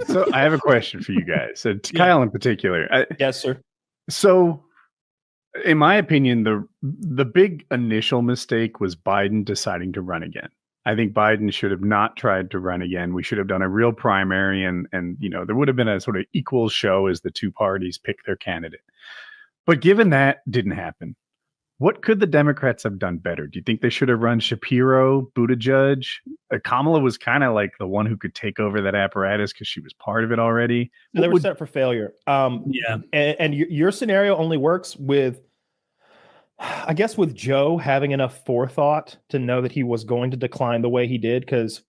So I have a question for you guys, to Yeah. Kyle in particular. Yes, sir. So, in my opinion, the big initial mistake was Biden deciding to run again. I think Biden should have not tried to run again. We should have done a real primary, and there would have been a sort of equal show as the two parties pick their candidate. But given that didn't happen, what could the Democrats have done better? Do you think they should have run Shapiro, Buttigieg? Kamala was kind of like the one who could take over that apparatus because she was part of it already. So they were set for failure. Yeah. And your scenario only works with, I guess, with Joe having enough forethought to know that he was going to decline the way he did. Because,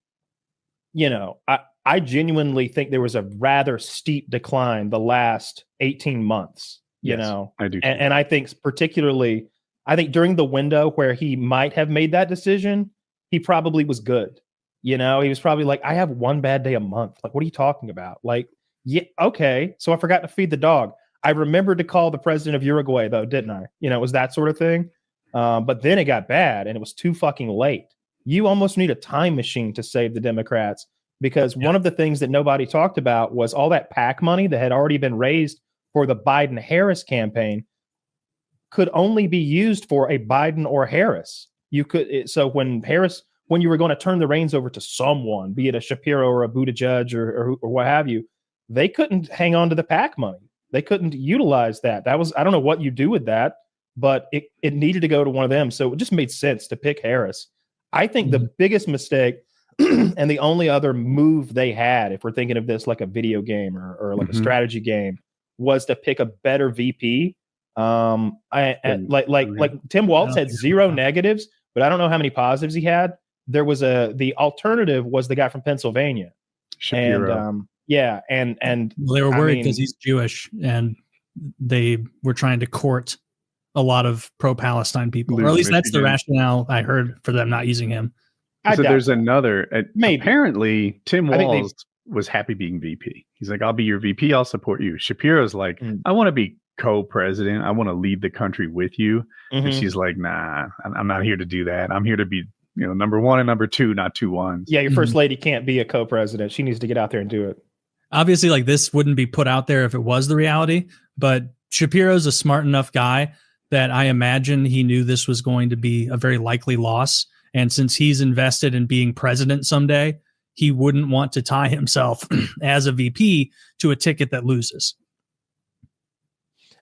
I genuinely think there was a rather steep decline the last 18 months, I do. And I think particularly, during the window where he might have made that decision, he probably was good. He was probably like, I have one bad day a month. Like, what are you talking about? Like, yeah, okay. So I forgot to feed the dog. I remembered to call the president of Uruguay, though, didn't I? It was that sort of thing. But then it got bad and it was too fucking late. You almost need a time machine to save the Democrats, because one of the things that nobody talked about was all that PAC money that had already been raised for the Biden-Harris campaign could only be used for a Biden or Harris. So when you were going to turn the reins over to someone, be it a Shapiro or a Buttigieg or what have you, they couldn't hang on to the PAC money. They couldn't utilize that. I don't know what you do with that, but it needed to go to one of them. So it just made sense to pick Harris. I think the biggest mistake and the only other move they had, if we're thinking of this like a video game or like a strategy game, was to pick a better VP. Like Tim Walz had 0 negatives, but I don't know how many positives he had. There was the alternative was the guy from Pennsylvania. Shapiro. And well, they were worried because he's Jewish and they were trying to court a lot of pro-Palestine people, or at least that's the rationale I heard for them not using him. So there's another. Maybe. Apparently, Tim Walz was happy being VP. He's like, I'll be your VP. I'll support you. Shapiro's like, I want to be co-president. I want to lead the country with you. And she's like, nah, I'm not here to do that. I'm here to be, number one and number two, not 2 ones. Yeah, your first lady can't be a co-president. She needs to get out there and do it. Obviously, like, this wouldn't be put out there if it was the reality, but Shapiro's a smart enough guy that I imagine he knew this was going to be a very likely loss. And since he's invested in being president someday, he wouldn't want to tie himself as a VP to a ticket that loses.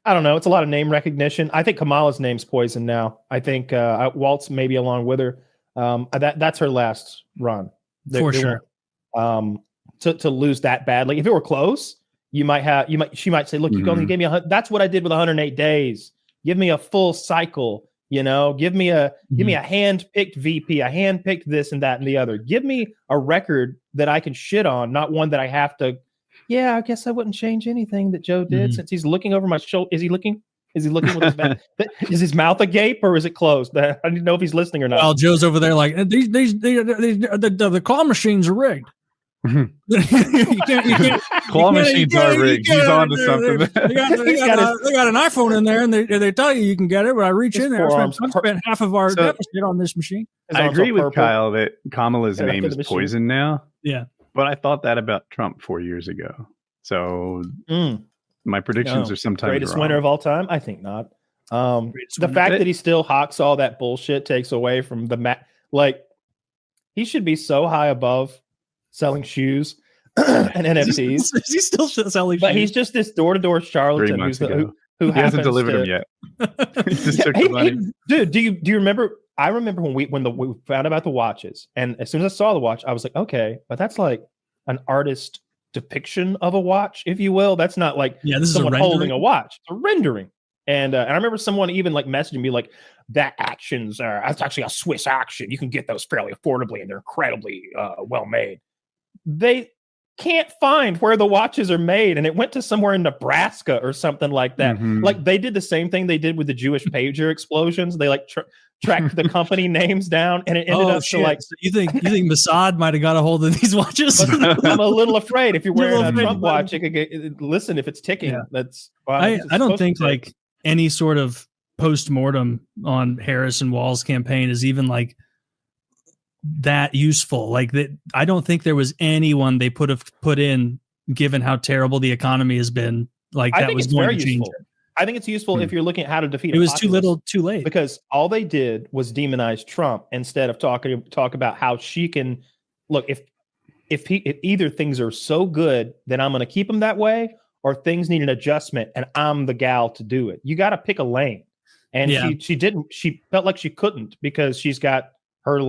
I don't know. It's a lot of name recognition. I think Kamala's name's poisoned now. I think Waltz maybe along with her. That's her last run. For sure. To lose that badly. If it were close, she might say, look, you only gave me that's what I did with 108 days. Give me a full cycle, give me a hand-picked VP, a hand-picked this and that and the other. Give me a record that I can shit on, not one that I have to. Yeah, I guess I wouldn't change anything that Joe did since he's looking over my shoulder. Is he looking with his mouth? Is his mouth agape or is it closed? I need to know if he's listening or not. Well, Joe's over there like, the claw machines are rigged. You can't, claw machines are rigged. He's on to something. They got an iPhone in there, and they tell you can get it. But I reach in there. I spent half of our deficit on this machine. I agree with Kyle that Kamala's name is poison now. Yeah, but I thought that about Trump 4 years ago. So my predictions are sometimes greatest wrong. winner of all time. I think not. The fact that he still hawks all that bullshit takes away from the he should be so high above selling shoes and NFTs. Is he still selling shoes? But he's just this door-to-door charlatan who hasn't delivered them yet. He just took the money. Dude, do you remember? I remember when we found about the watches, and as soon as I saw the watch, I was like, okay, but that's like an artist depiction of a watch, if you will. That's not like this is someone holding a watch. It's a rendering. And I remember someone even like messaging me like, that's actually a Swiss action. You can get those fairly affordably, and they're incredibly well made. They can't find where the watches are made, and it went to somewhere in Nebraska or something like that. Like they did the same thing they did with the Jewish pager explosions. They like tracked the company names down, and it ended up to like. So you think Mossad might have got a hold of these watches? I'm a little afraid if you're wearing a Trump watch, it could get. Listen, if it's ticking, that's. I don't think like any sort of post-mortem on Harris and Walz's campaign is even like that useful. Like that, I don't think there was anyone they put in given how terrible the economy has been. Like I that think was it's going very to change useful. it. I think it's useful if you're looking at how to defeat. It was too little, too late. Because all they did was demonize Trump instead of talk about how she can look. If either things are so good, then I'm going to keep them that way, or things need an adjustment, and I'm the gal to do it. You got to pick a lane, and she didn't. She felt like she couldn't because she's got her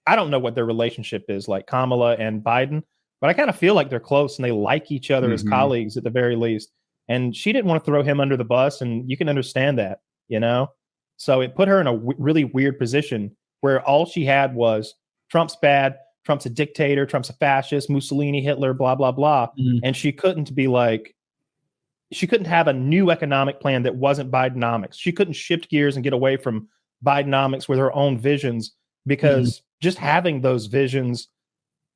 I don't know what their relationship is like Kamala and Biden, but I kind of feel like they're close and they like each other as colleagues at the very least. And she didn't want to throw him under the bus, and you can understand that, So it put her in a really weird position where all she had was Trump's bad, Trump's a dictator, Trump's a fascist, Mussolini, Hitler, blah, blah, blah. And she couldn't have a new economic plan that wasn't Bidenomics. She couldn't shift gears and get away from Bidenomics with her own visions, because just having those visions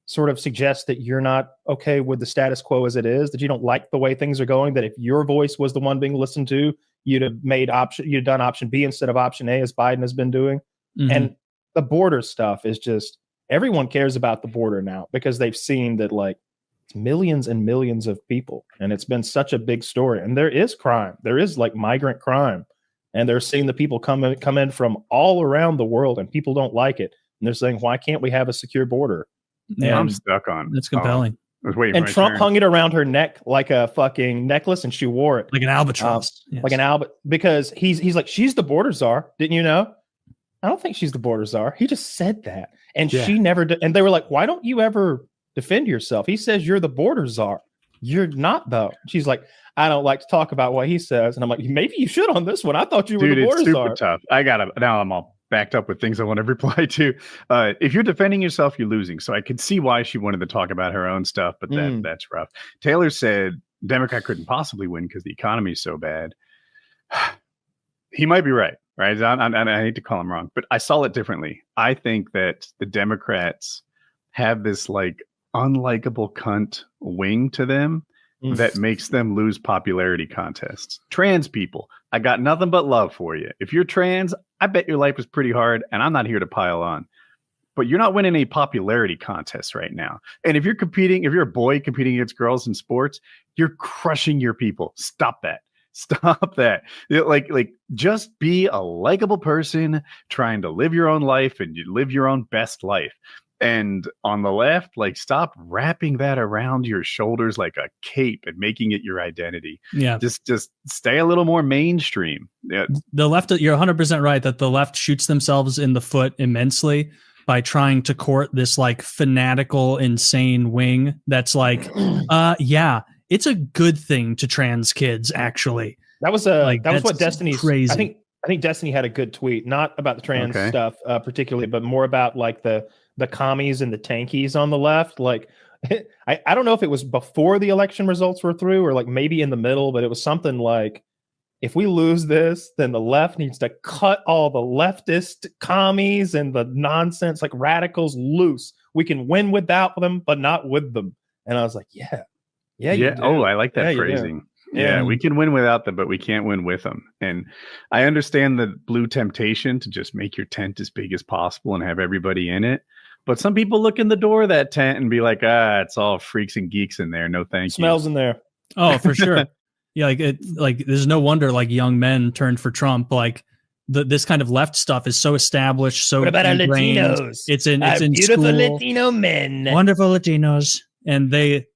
sort of suggests that you're not okay with the status quo as it is, that you don't like the way things are going, that if your voice was the one being listened to, you'd have done option B instead of option A, as Biden has been doing. And the border stuff is just, everyone cares about the border now because they've seen that it's millions and millions of people, and it's been such a big story. And there is crime. There is migrant crime, and they're seeing the people come in from all around the world, and people don't like it. And they're saying, why can't we have a secure border? Yeah, I'm stuck on. That's compelling. I was waiting and for my Trump turn. hung it around her neck like a fucking necklace, and she wore it like an albatross. Yes. Like an albatross, because he's like, she's the border czar. Didn't you know? I don't think she's the border czar. He just said that, and she never did. And they were like, why don't you ever defend yourself? He says you're the border czar. You're not, though. She's like, I don't like to talk about what he says, and I'm like, maybe you should on this one. I thought you were the border czar. It's super tough. Now I'm all backed up with things I want to reply to. If you're defending yourself, you're losing. So I could see why she wanted to talk about her own stuff, but that's rough. Taylor said Democrat couldn't possibly win because the economy is so bad. He might be right? I hate to call him wrong, but I saw it differently. I think that the Democrats have this unlikable cunt wing to them that makes them lose popularity contests. Trans people, I got nothing but love for you. If you're trans, I bet your life is pretty hard, and I'm not here to pile on. But you're not winning any popularity contests right now. And if you're a boy competing against girls in sports, you're crushing your people. Stop that. Stop that. Just be a likable person trying to live your own life, and you live your own best life. And on the left, stop wrapping that around your shoulders like a cape and making it your identity. Yeah. Just stay a little more mainstream. Yeah. The left, you're 100% right that the left shoots themselves in the foot immensely by trying to court this fanatical, insane wing that's it's a good thing to trans kids, actually. That was what Destiny's crazy. I think Destiny had a good tweet, not about the trans stuff particularly, but more about the commies and the tankies on the left. I don't know if it was before the election results were through or maybe in the middle, but it was something like, if we lose this, then the left needs to cut all the leftist commies and the nonsense radicals loose. We can win without them, but not with them. And I was like, yeah. Oh, I like that phrasing. Yeah, we can win without them, but we can't win with them. And I understand the blue temptation to just make your tent as big as possible and have everybody in it. But some people look in the door of that tent and be like, it's all freaks and geeks in there. No, thank you. Smells in there. Oh, for sure. Yeah, there's no wonder young men turned for Trump. This kind of left stuff is so established, so what about our ingrained. Latinos? It's in beautiful school. Latino men, wonderful Latinos, and they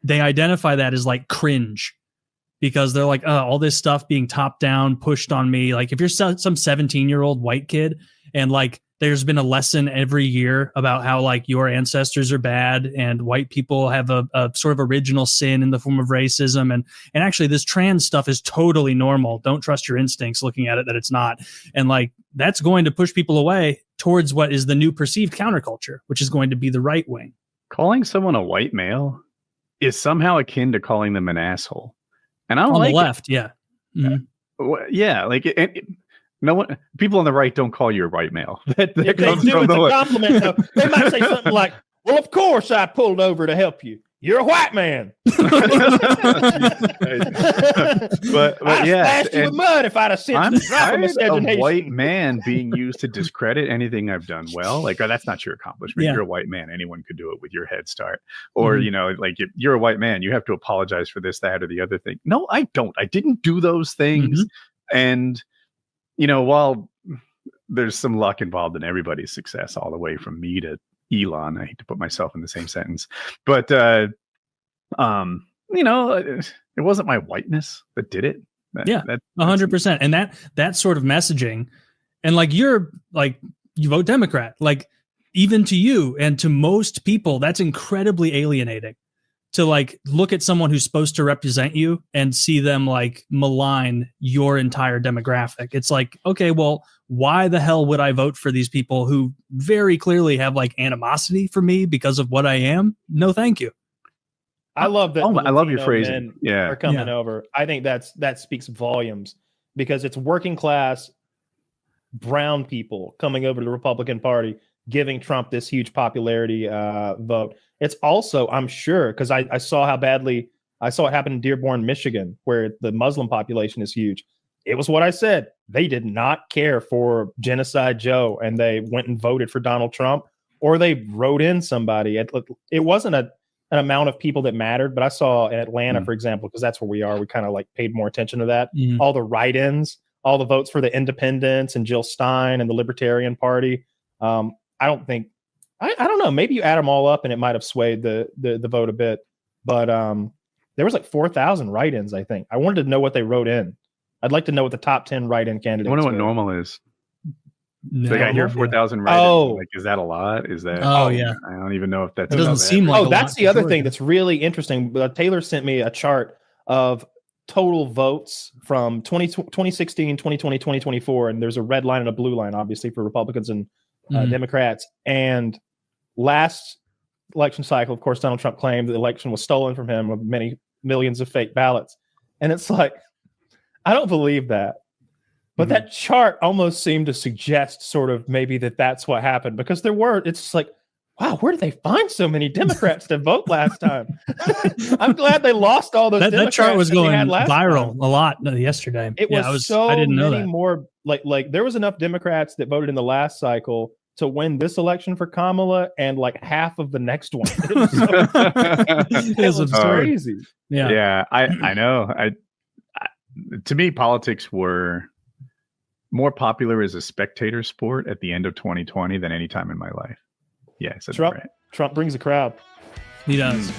identify that as cringe because they're all this stuff being top down pushed on me. If you're some 17-year-old white kid and there's been a lesson every year about how your ancestors are bad and white people have a sort of original sin in the form of racism. And actually this trans stuff is totally normal. Don't trust your instincts looking at it that it's not. And that's going to push people away towards what is the new perceived counterculture, which is going to be the right wing. Calling someone a white male is somehow akin to calling them an asshole. And I don't on like the left. it. Yeah. Mm-hmm. Yeah. No one, people on the right don't call you a white male. That if comes they do, from it's the a compliment. Though. They might say something like, well, of course I pulled over to help you. You're a white man. but I'd yeah, splashed you with mud if I'd have sent I'm you the drop of tired of miscegenation. white man being used to discredit anything I've done well. Like, oh, that's not your accomplishment. Yeah. You're a white man. Anyone could do it with your head start. Or, Mhm. you know, like if you're a white man, you have to apologize for this, that, or the other thing. No, I don't. I didn't do those things. And, you know, while there's some luck involved in everybody's success, all the way from me to Elon, I hate to put myself in the same sentence, but, you know, it wasn't my whiteness that did it. Yeah, 100%. And that sort of messaging, and like you vote Democrat, like even to you and to most people, that's incredibly alienating to like look at someone who's supposed to represent you and see them like malign your entire demographic. It's like, okay, well, why the hell would I vote for these people who very clearly have like animosity for me because of what I am? No, thank you. I love that. I love your Latino phrasing. men Yeah. are coming over. I think that speaks volumes because it's working class brown people coming over to the Republican Party, giving Trump this huge popularity vote. It's also, I'm sure, because I saw how badly I saw it happen in Dearborn, Michigan, where the Muslim population is huge. It was what I said. They did not care for Genocide Joe, and they went and voted for Donald Trump, or they wrote in somebody. It wasn't an amount of people that mattered, but I saw in Atlanta, for example, because that's where we are, we kind of like paid more attention to that. All the write-ins, all the votes for the independents and Jill Stein and the Libertarian Party. I don't think, I don't know, maybe you add them all up and it might have swayed the vote a bit, but there was like 4,000 write-ins, I think. I wanted to know what they wrote in. I'd like to know what the top 10 write-in candidates I wonder what were. normal is. No, Like I hear 4,000 write-ins. Like, is that a lot? Is that? Oh, yeah. I don't even know if that's. It doesn't seem like. Oh, that's the other thing that's really interesting. Taylor sent me a chart of total votes from 2016, 2020, 2024, and there's a red line and a blue line, obviously, for Republicans and Democrats. And last election cycle, of course, Donald Trump claimed the election was stolen from him with many millions of fake ballots. And it's like, I don't believe that. But that chart almost seemed to suggest sort of maybe that's what happened, because it's just like, wow, where did they find so many Democrats to vote last time? I'm glad they lost all those Democrats. That chart was going viral time. A lot yesterday. It was I didn't know many that. more, like there was enough Democrats that voted in the last cycle to win this election for Kamala and like half of the next one. It was crazy. Yeah, I know. To me, politics were more popular as a spectator sport at the end of 2020 than any time in my life. Yeah, so Trump brings a crowd. He does.